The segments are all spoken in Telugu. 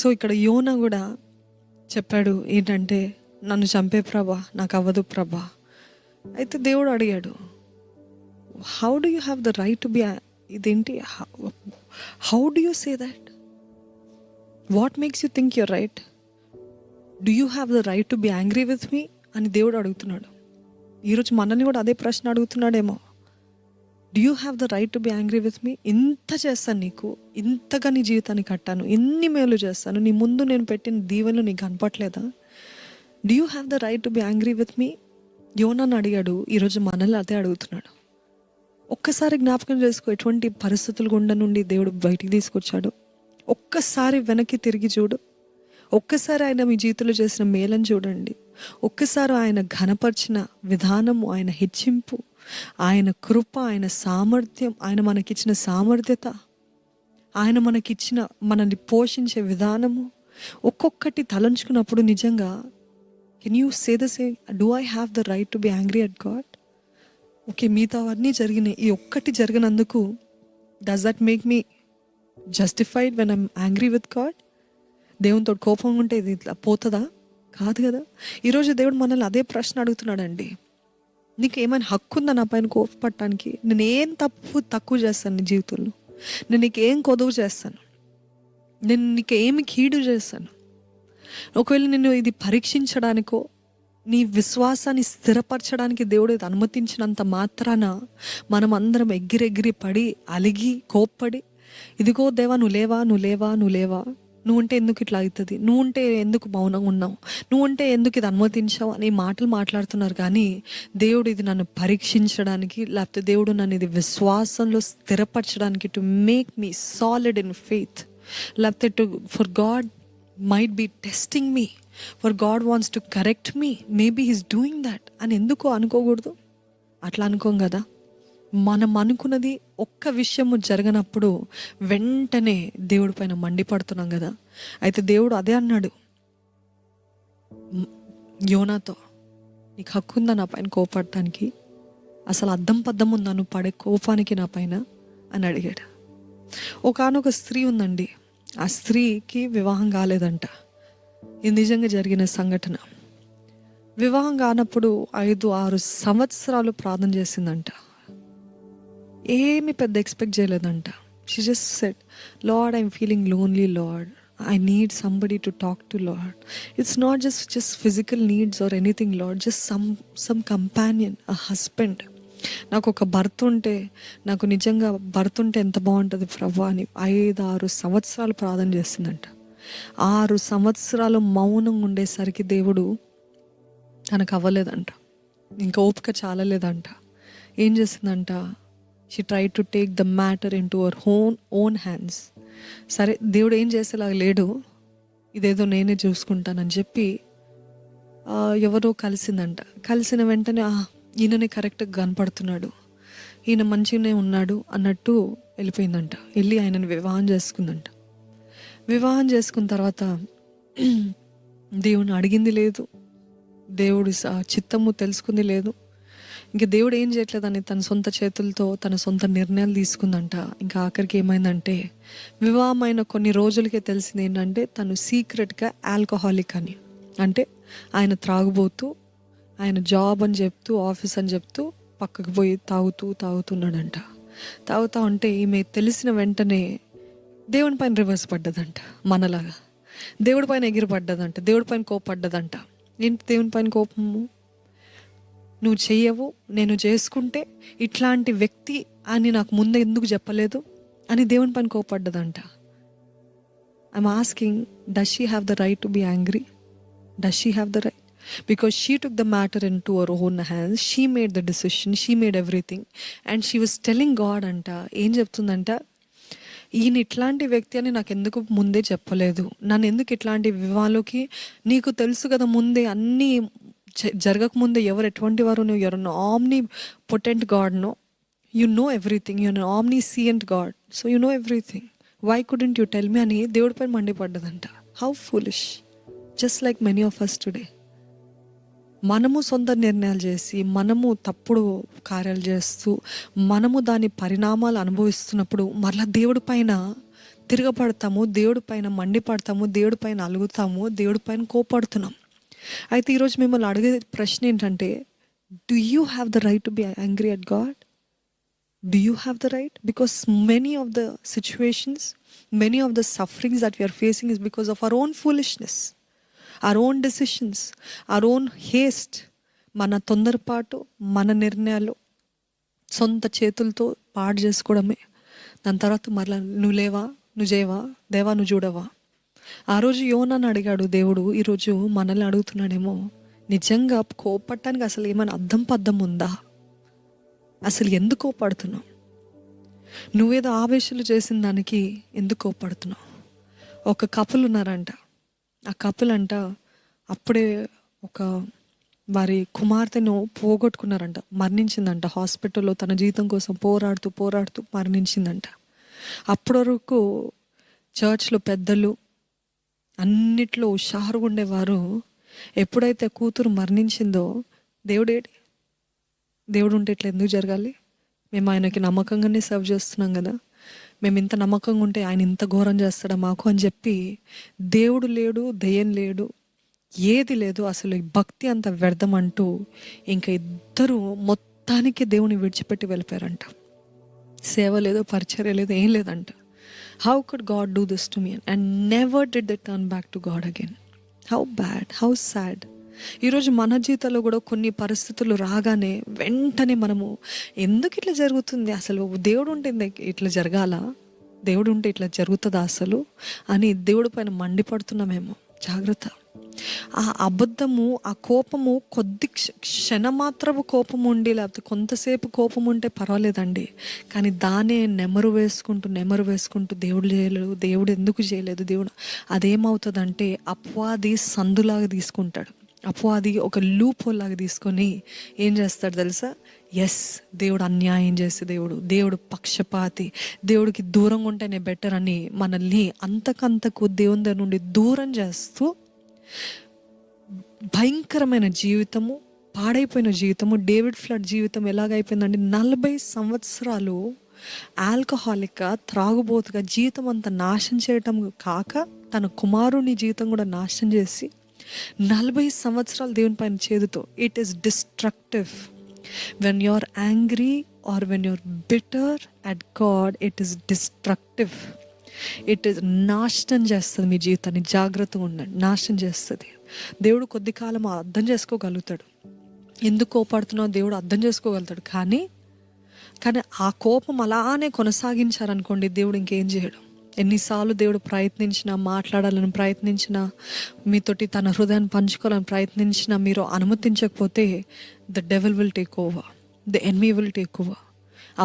సో ఇక్కడ యోనా కూడా చెప్పాడు ఏంటంటే, నన్ను చంపే ప్రభా, నాకు అవ్వదు ప్రభా. అయితే దేవుడు అడిగాడు, how do you have the right to be, ఇదేంటి, how do you say that, what makes you think you're right, do you have the right to be angry with me అని దేవుడు అడుగుతున్నాడు. ఈరోజు మనల్ని కూడా అదే ప్రశ్న అడుగుతున్నాడేమో. Do you have the right to be angry with me? ఇంత చేస్తాను నీకు, ఇంతగా నీ జీవితాన్ని కట్టాను, ఎన్ని మేలు చేస్తాను, నీ ముందు నేను పెట్టిన దీవెనలు నీకు కనపట్లేదా? Do you have the right to be angry with me? యోనాను అడిగాడు, ఈరోజు మనల్ని అదే అడుగుతున్నాడు. ఒక్కసారి జ్ఞాపకం చేసుకో, ఎటువంటి పరిస్థితుల గుండా నుండి దేవుడు బయటికి తీసుకొచ్చాడు. ఒక్కసారి వెనక్కి తిరిగి చూడు. ఒక్కసారి ఆయన మీ జీవితంలో చేసిన మేలని చూడండి. ఒక్కసారి ఆయన ఘనపరిచిన విధానము, ఆయన హెచ్చింపు, ఆయన కృప, ఆయన సామర్థ్యం, ఆయన మనకిచ్చిన సామర్థ్యత, ఆయన మనకిచ్చిన మనల్ని పోషించే విధానము ఒక్కొక్కటి తలంచుకున్నప్పుడు నిజంగా can you say the same, do I have the right to be angry at God? Okay, మిగతావన్నీ జరిగినాయి, ఈ ఒక్కటి జరిగినందుకు does that make me justified when I'm angry with God? దేవునితో కోపం ఉంటే ఇది ఇట్లా పోతుందా? కాదు కదా. ఈరోజు దేవుడు మనల్ని అదే ప్రశ్న అడుగుతున్నాడండి. నీకు ఏమైనా హక్కు ఉందా నా పైన కోపపడటానికి? నేను ఏం తక్కువ చేస్తాను నీ జీవితంలో? నేను నీకేం కొదువు చేస్తాను? నేను నీకేమి కీడు చేస్తాను? ఒకవేళ నేను ఇది పరీక్షించడానికో, నీ విశ్వాసాన్ని స్థిరపరచడానికి దేవుడు ఇది అనుమతించినంత మాత్రాన మనం అందరం ఎగిరెగిరి పడి, అలిగి, కోప్పడి, ఇదిగో దేవా నువ్వు లేవా, నువ్వు లేవా, నువ్వు లేవా, నువ్వు ఉంటే ఎందుకు ఇట్లా అవుతుంది, నువ్వు ఉంటే ఎందుకు మౌనంగా ఉన్నావు, నువ్వు ఉంటే ఎందుకు ఇది అనుమతించావు అనే మాటలు మాట్లాడుతున్నారు. కానీ దేవుడు ఇది నన్ను పరీక్షించడానికి, లేకపోతే దేవుడు నన్ను ఇది విశ్వాసంలో స్థిరపరచడానికి, to make me solid in faith, లేకపోతే for God might be testing me, for God wants to correct me, maybe he's doing that అని ఎందుకు అనుకోకూడదు? అట్లా అనుకోం కదా. మనం అనుకున్నది ఒక్క విషయము జరగనప్పుడు వెంటనే దేవుడి పైన మండిపడుతున్నాం కదా. అయితే దేవుడు అదే అన్నాడు యోనాతో, నీకు హక్కు ఉందా నా పైన కోపడటానికి? అసలు అద్దం పద్దం ఉందా నువ్వు పడే కోపానికి నా పైన అని అడిగాడు. ఒకానొక స్త్రీ ఉందండి, ఆ స్త్రీకి వివాహం కాలేదంట. ఇది నిజంగా జరిగిన సంఘటన. వివాహం కానప్పుడు 5-6 సంవత్సరాలు ప్రార్థన చేసిందంట. ఏమి పెద్ద ఎక్స్పెక్ట్ చేయలేదంట. She just said, Lord I'm feeling lonely Lord, I need somebody to talk to Lord. It's not just physical needs or anything Lord, just some companion, a husband. నాకు ఒక భర్త ఉంటే, నాకు నిజంగా భర్త ఉంటే ఎంత బాగుంటుంది ప్రభా అని 5-6 సంవత్సరాలు ప్రార్థన చేసిందంట. 6 సంవత్సరాలు మౌనంగా ఉండేసరికి దేవుడు తనకు అవ్వలేదంట, ఇంకా ఓపిక చాలలేదంట. ఏం చేసిందంట, she try to take the matter in to our own hands. సరే దేవుడు ఏం చేసేలాగా లేడు, ఇదేదో నేనే చూసుకుంటానని చెప్పి ఎవరో కలిసిందంట. కలిసిన వెంటనే ఈయననే కరెక్ట్గా కనపడుతున్నాడు, ఈయన మంచిగానే ఉన్నాడు అన్నట్టు వెళ్ళిపోయిందంట. వెళ్ళి ఆయనని వివాహం చేసుకుందంట. వివాహం చేసుకున్న తర్వాత దేవుని అడిగింది లేదు, దేవుడి చిత్తము తెలుసుకుంది లేదు. ఇంకా దేవుడు ఏం చేయట్లేదని తన సొంత చేతులతో తన సొంత నిర్ణయాలు తీసుకుందంట. ఇంకా ఆఖరికి ఏమైందంటే, వివాహమైన కొన్ని రోజులకే తెలిసింది ఏంటంటే తను సీక్రెట్గా ఆల్కహాలిక్ అని. అంటే ఆయన త్రాగుబోతూ, ఆయన జాబ్ అని చెప్తూ, ఆఫీస్ అని చెప్తూ పక్కకు పోయి తాగుతున్నాడంట. తాగుతూ ఉంటే ఈమె తెలిసిన వెంటనే దేవుని పైన రివర్స్ పడ్డదంట. మనలాగా దేవుడి పైన ఎగిరిపడ్డదంట, దేవుడి పైన కోపడ్డదంట. ఏంటి దేవుని పైన కోపము? నువ్వు చెయ్యవు, నేను చేసుకుంటే ఇట్లాంటి వ్యక్తి అని నాకు ముందే ఎందుకు చెప్పలేదు అని దేవుని పైన కోపడ్డదంట. I'm asking, does she have the right to be angry? Does she have the right? Because she took the matter into her own hands, she made the decision, she made everything, and she was telling God అంట, ఏం చెప్తుందంట, ఈయన ఇట్లాంటి వ్యక్తి అని నాకు ఎందుకు ముందే చెప్పలేదు, నన్ను ఎందుకు ఇట్లాంటి వివాహాలకి, నీకు తెలుసు కదా ముందే అన్నీ జరగకముందే ఎవరు ఎటువంటి వారు, నువ్వు ఎవరు omnipotent God, no you know everything, you know omniscient God, so you know everything, why couldn't you tell me అని దేవుడి పైన మండిపడ్డదంట. How foolish, just like many of us today. మనము సొంత నిర్ణయాలు చేసి, మనము తప్పుడు కార్యాలు చేస్తూ, మనము దాని పరిణామాలు అనుభవిస్తున్నప్పుడు మరలా దేవుడి పైన తిరగబడతాము, దేవుడి పైన మండిపడతాము, దేవుడి పైన అలుగుతాము, దేవుడి పైన కోపడుతున్నాం. అయితే ఈరోజు మిమ్మల్ని అడిగే ప్రశ్న ఏంటంటే, do you have the right to be angry at God? Do you have the right? Because many of the situations, many of the sufferings that we are facing is because of our own foolishness, our own decisions, our own haste. మన తొందరపాటు, మన నిర్ణయాలు సొంత చేతులతో పాడు చేసుకోవడమే. దాని తర్వాత మరలా నువ్వు లేవా, నువ్వు చేయవా, దేవా నువ్వు చూడవా. ఆ రోజు యోనాని అడిగాడు దేవుడు, ఈరోజు మనల్ని అడుగుతున్నాడేమో, నిజంగా కోపడటానికి అసలు ఏమైనా అర్థం పద్ధం ఉందా? అసలు ఎందుకు కోపడుతున్నావు? నువ్వేదో ఆవేశాలు చేసిన దానికి ఎందుకు కోపడుతున్నావు? ఒక కపుల్ ఉన్నారంట. ఆ కపుల్ అంట అప్పుడే ఒక వారి కుమార్తెను పోగొట్టుకున్నారంట, మరణించిందంట. హాస్పిటల్లో తన జీవితం కోసం పోరాడుతూ మరణించిందంట. అప్పటి వరకు చర్చ్లో పెద్దలు అన్నిట్లో హుషారుగా ఉండేవారు. ఎప్పుడైతే కూతురు మరణించిందో, దేవుడు ఉంటే ఇట్లా ఎందుకు జరగాలి? మేము ఆయనకి నమ్మకంగానే సర్వ్ చేస్తున్నాం కదా, మేము ఇంత నమ్మకంగా ఉంటే ఆయన ఇంత ఘోరం చేస్తాడా మాకు అని చెప్పి, దేవుడు లేడు, దయ్యం లేడు, ఏది లేదు, అసలు ఈ భక్తి అంత వ్యర్థం అంటూ ఇంకా ఇద్దరు మొత్తానికి దేవుని విడిచిపెట్టి వెళ్ళిపోయారంట. సేవ లేదు, పరిచర్య లేదు, ఏం లేదంట. How could God do this to me and never did they turn back to God again. How bad, how sad. ఈరోజు మన జీవితంలో కూడా కొన్ని పరిస్థితులు రాగానే వెంటనే మనము ఎందుకు ఇట్లా జరుగుతుంది, అసలు దేవుడు ఉంటే ఇట్లా జరగాల, దేవుడు ఉంటే ఇట్లా జరుగుతుందా అసలు అని దేవుడి పైన మండిపడుతున్నామేమో. జాగ్రత్త. ఆ అబద్ధము, ఆ కోపము కొద్ది క్షణమాత్రపు కోపం ఉండి, లేకపోతే కొంతసేపు కోపం ఉంటే పర్వాలేదండి, కానీ దానే నెమరు వేసుకుంటూ దేవుడు చేయలేదు, దేవుడు ఎందుకు చేయలేదు, దేవుడు అదేమవుతుందంటే అపవాది సందులాగా తీసుకుంటాడు. అపవాది ఒక లూప్ హోల్ లాగా తీసుకొని ఏం చేస్తాడు తెలుసా? దేవుడు అన్యాయం చేసే దేవుడు పక్షపాతి, దేవుడికి దూరంగా ఉంటేనే బెటర్ అని మనల్ని అంతకంతకు దేవుని దగ్గర నుండి దూరం చేస్తూ భయంకరమైన జీవితము, పాడైపోయిన జీవితము. డేవిడ్ ఫ్లడ్ జీవితం ఎలాగైపోయిందంటే 40 సంవత్సరాలు ఆల్కహాలిక్గా, త్రాగుబోతుగా జీవితం అంతా నాశనం చేయటం కాక తన కుమారుని జీవితం కూడా నాశనం చేసి 40 సంవత్సరాలు దేవుని పైన చేదుతో. It is destructive. When you are angry or when you are bitter at God, it is destructive. It is నాశనం చేస్తుంది మీ జీవితాన్ని. జాగ్రత్తగా ఉండండి, నాశనం చేస్తుంది. దేవుడు కొద్ది కాలం అర్థం చేసుకోగలుగుతాడు, ఎందుకు కోపడుతున్నావు దేవుడు అర్థం చేసుకోగలుగుతాడు. కానీ ఆ కోపం అలానే కొనసాగించారనుకోండి, దేవుడు ఇంకేం చేయడు. ఎన్నిసార్లు దేవుడు ప్రయత్నించినా, మాట్లాడాలని ప్రయత్నించినా, మీతోటి తన హృదయాన్ని పంచుకోవాలని ప్రయత్నించినా, మీరు అనుమతించకపోతే the devil will take over, the enemy will take over.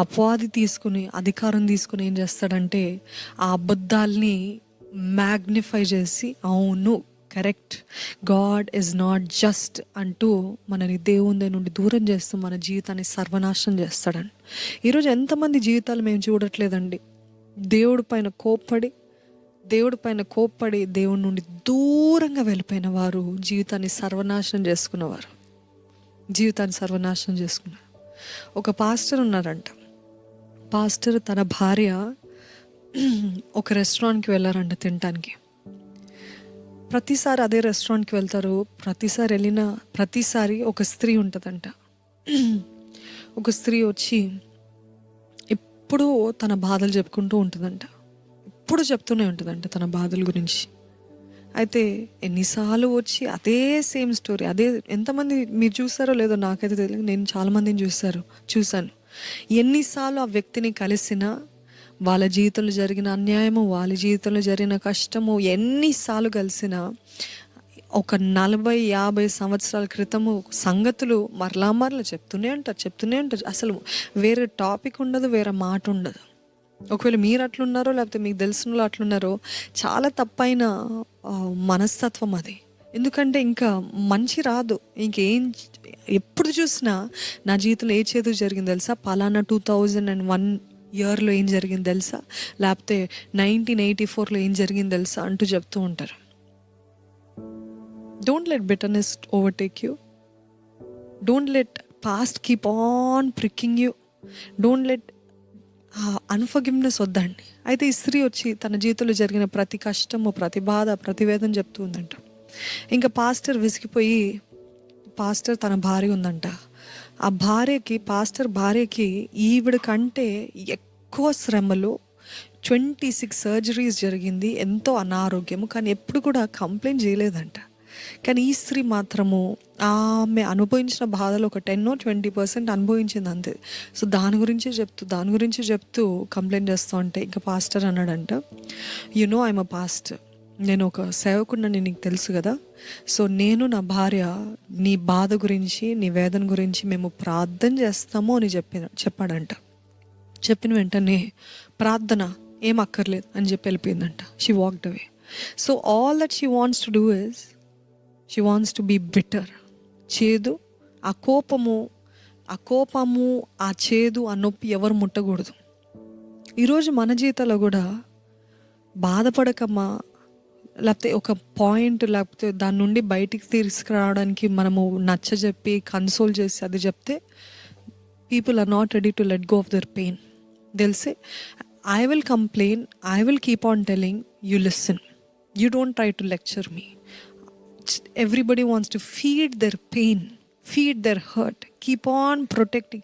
అపవాది తీసుకుని, అధికారం తీసుకుని ఏం చేస్తాడంటే ఆ అబద్ధాల్ని మ్యాగ్నిఫై చేసి, అవును correct, God is not just అంటూ మనని దేవుని నుండి దూరం చేస్తూ మన జీవితాన్ని సర్వనాశనం చేస్తాడండి. ఈరోజు ఎంతమంది జీవితాలు మేము చూడట్లేదండి, దేవుడి పైన కోప్పడి దేవుడి నుండి దూరంగా వెళ్ళిపోయిన వారు జీవితాన్ని సర్వనాశనం చేసుకున్నారు. ఒక పాస్టర్ ఉన్నారంట. పాస్టర్ తన భార్య ఒక రెస్టారెంట్కి వెళ్ళారంట తినటానికి. ప్రతిసారి అదే రెస్టారెంట్కి వెళ్తారు. ప్రతిసారి ఒక స్త్రీ ఉంటుందంట. ఒక స్త్రీ వచ్చి ఎప్పుడూ తన బాధలు చెప్పుకుంటూ ఉంటుందంట. ఎప్పుడు చెప్తూనే ఉంటుందంట తన బాధల గురించి. అయితే ఎన్నిసార్లు వచ్చి అదే సేమ్ స్టోరీ, అదే. ఎంతమంది మీరు చూసారో లేదో నాకైతే తెలియదు, నేను చాలామందిని చూశాను. ఎన్నిసార్లు ఆ వ్యక్తిని కలిసినా, వాళ్ళ జీవితంలో జరిగిన అన్యాయము, వాళ్ళ జీవితంలో జరిగిన కష్టము ఎన్నిసార్లు కలిసినా, ఒక 40-50 సంవత్సరాల క్రితము సంగతులు మరలా చెప్తూనే ఉంటారు. అసలు వేరే టాపిక్ ఉండదు, వేరే మాట ఉండదు. ఒకవేళ మీరు అట్లున్నారో, లేకపోతే మీకు తెలిసిన వాళ్ళు అట్లున్నారో, చాలా తప్పైన మనస్తత్వం అది. ఎందుకంటే ఇంకా మంచి రాదు. ఎప్పుడు చూసినా నా జీవితంలో ఏ చేదు జరిగింది తెలుసా, పలానా 2001 ఇయర్లో ఏం జరిగింది తెలుసా, లేకపోతే 1984లో ఏం జరిగింది తెలుసా అంటూ చెప్తూ ఉంటారు. Don't let bitterness overtake you. Don't let past keep on pricking you. Don't let unforgiveness వద్దండి. అయితే ఈ స్త్రీ వచ్చి తన జీవితంలో జరిగిన ప్రతి కష్టము, ప్రతి బాధ, ప్రతి వేదన చెప్తూ ఉందంట. ఇంకా పాస్టర్ విసిగిపోయి, పాస్టర్ తన భార్య ఉందంట. ఆ పాస్టర్ భార్యకి ఈవిడ కంటే ఎక్కువ శ్రమలు, 26 సర్జరీస్ జరిగింది, ఎంతో అనారోగ్యము, కానీ ఎప్పుడు కూడా కంప్లైంట్ చేయలేదంట. కానీ ఈ స్త్రీ మాత్రము ఆమె అనుభవించిన బాధలు ఒక 10-20% అనుభవించింది అంతే. సో దాని గురించి చెప్తూ కంప్లైంట్ చేస్తూ ఉంటే ఇంకా పాస్టర్ అన్నాడంట, ఐఎమ్ అ పాస్టర్, నేను ఒక సేవకుడిని, నీకు తెలుసు కదా. సో నేను నా భార్య నీ బాధ గురించి, నీ వేదన గురించి మేము ప్రార్థన చేస్తాము అని చెప్పాడంట. చెప్పిన వెంటనే ప్రార్థన ఏం అక్కర్లేదు అని చెప్పి వెళ్ళిపోయిందంట. She walked away. So all that she wants to do is she wants to be bitter. చేదు, ఆ కోపము, ఆ చేదు, ఆ నొప్పి ఎవరు ముట్టకూడదు. ఈరోజు మన జీవితంలో కూడా బాధపడకమ్మా, లేకపోతే ఒక పాయింట్, లేకపోతే దాని నుండి బయటికి తీసుకురావడానికి మనము నచ్చజెప్పి కన్సోల్ చేసి అది చెప్తే people are not ready to let go of their pain. They'll say, I will complain, I will keep on telling, you listen. You don't try to lecture me. Everybody wants to feed their pain, feed their hurt, keep on protecting.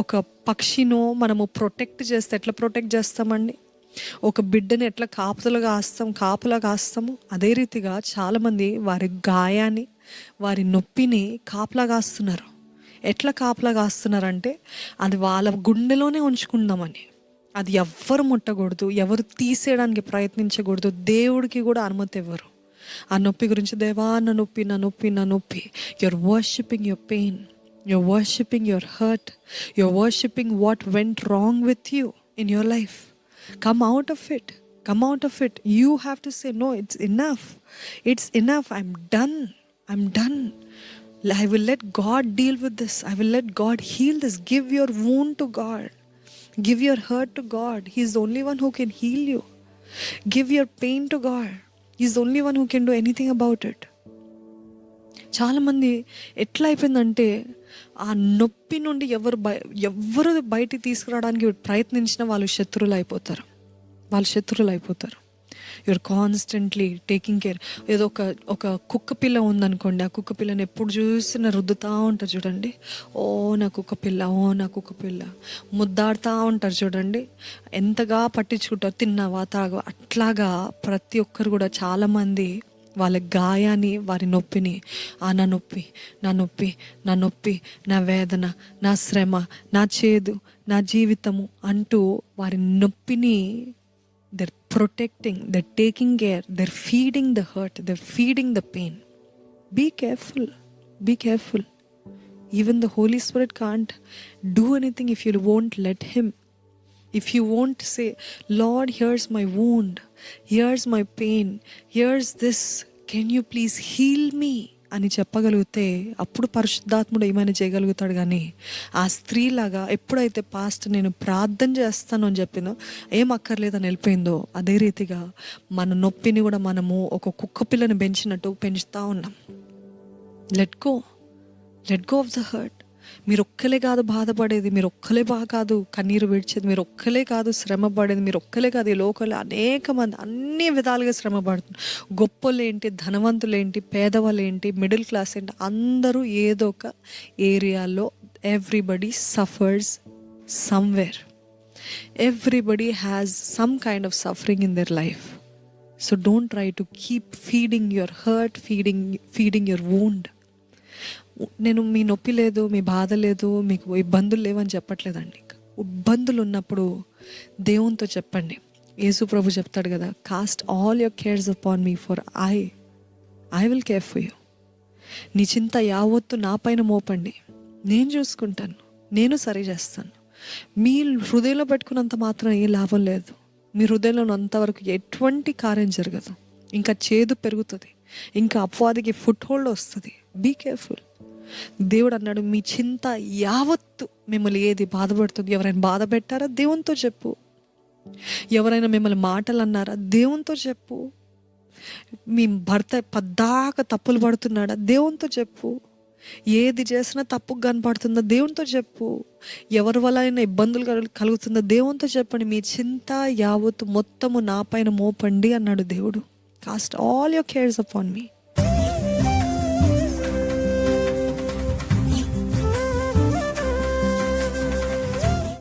ఒక పక్షిను మనము ప్రొటెక్ట్ చేస్తే ఎట్లా ప్రొటెక్ట్ చేస్తామండి? ఒక బిడ్డని ఎట్లా కాపులా కాస్తాము, అదే రీతిగా చాలామంది వారి గాయాన్ని, వారి నొప్పిని కాపలా కాస్తున్నారు. ఎట్లా కాపలా కాస్తున్నారంటే అది వాళ్ళ గుండెలోనే ఉంచుకుందామని. అది ఎవ్వరు ముట్టకూడదు, ఎవరు తీసేయడానికి ప్రయత్నించకూడదు, దేవుడికి కూడా అనుమతి ఇవ్వరు. ఆ నొప్పి గురించి, దేవా నా నొప్పి, you're worshipping your pain, you're worshipping your hurt, you're worshipping what went wrong with you in your life. Come out of it. You have to say, no, it's enough, I'm done. I will let God deal with this. I will let God heal this. Give your wound to God. Give your hurt to God. He's the only one who can heal you. Give your pain to God. He's the only one who can do anything about it. చాలామంది ఎట్లా అయిపోయిందంటే ఆ నొప్పి నుండి ఎవరు బయటికి తీసుకురావడానికి ప్రయత్నించినా వాళ్ళు శత్రువులు అయిపోతారు. You're constantly taking care. ఏదో ఒక కుక్క పిల్ల ఉందనుకోండి, ఆ కుక్క పిల్లని ఎప్పుడు చూసినా రుద్దుతూ ఉంటారు చూడండి. ఓ నా కుక్క పిల్ల ముద్దాడుతూ ఉంటారు చూడండి. ఎంతగా పట్టించుకుంటారు, తిన్నావా తాగవా. అట్లాగా ప్రతి ఒక్కరు కూడా చాలామంది వాళ్ళ గాయాన్ని, వారి నొప్పిని, నా నొప్పి, నా వేదన, నా శ్రమ, నా చేదు, నా జీవితము అంటూ వారి నొప్పిని they're protecting, they're taking care, they're feeding the hurt, they're feeding the pain. Be careful. Even the Holy Spirit can't do anything if you won't let Him. If you won't say, Lord, here's my wound, here's my pain, here's this, can you please heal me అని చెప్పగలిగితే అప్పుడు పరిశుద్ధాత్ముడు ఏమైనా చేయగలుగుతాడు. కానీ ఆ స్త్రీలాగా ఎప్పుడైతే పాస్ట్ నేను ప్రార్థన చేస్తాను అని చెప్పినో ఏం అక్కర్లేదని వెళ్ళిపోయిందో, అదే రీతిగా మన నొప్పిని కూడా మనము ఒక కుక్క పిల్లని పెంచినట్టు పెంచుతూ ఉన్నాం. Let go of the hurt. మీరు ఒక్కలే కాదు బాధపడేది, మీరు ఒక్కలే కాదు కన్నీరు విడిచేది, మీరు ఒక్కలే కాదు శ్రమ పడేది, మీరు ఒక్కలే కాదు. ఈ లోకంలో అనేక మంది అన్ని విధాలుగా శ్రమ పడుతున్నారు. గొప్పలేంటి, ధనవంతులేంటి, పేదవాళ్ళేంటి, మిడిల్ క్లాస్ ఏంటి, అందరూ ఏదో ఒక ఏరియాలో everybody suffers somewhere. Everybody has some kind of suffering in their life. So don't try to keep feeding your hurt, feeding your wound. నేను మీ నొప్పి లేదు, మీ బాధ లేదు, మీకు ఇబ్బందులు లేవని చెప్పట్లేదండి. ఇబ్బందులు ఉన్నప్పుడు దేవునితో చెప్పండి. యేసు ప్రభు చెప్తాడు కదా, cost all your cares upon me for I will care for you. నీ చింత యావత్తు నా పైన మోపండి, నేను చూసుకుంటాను, నేను సరి చేస్తాను. మీ హృదయంలో పెట్టుకున్నంత మాత్రం ఏ లాభం లేదు. మీ హృదయంలో అంతవరకు ఎటువంటి కార్యం జరగదు. ఇంకా చేదు పెరుగుతుంది, ఇంకా అపవాదికి ఫుట్ హోల్డ్ వస్తుంది. Be careful. దేవుడు అన్నాడు, మీ చింత యావత్తు మిమ్మల్ని ఏది బాధపడుతుంది. ఎవరైనా బాధ పెట్టారా, దేవునితో చెప్పు. ఎవరైనా మిమ్మల్ని మాటలు అన్నారా, దేవునితో చెప్పు. మీ భర్త పద్దాక తప్పులు పడుతున్నాడా, దేవునితో చెప్పు. ఏది చేసినా తప్పుకు కనపడుతుందో దేవునితో చెప్పు. ఎవరి వల్ల అయినా ఇబ్బందులు కలుగుతుందో దేవునితో చెప్పండి. మీ చింత యావత్తు మొత్తము నా పైన మోపండి అన్నాడు దేవుడు. Cost all your cares upon me.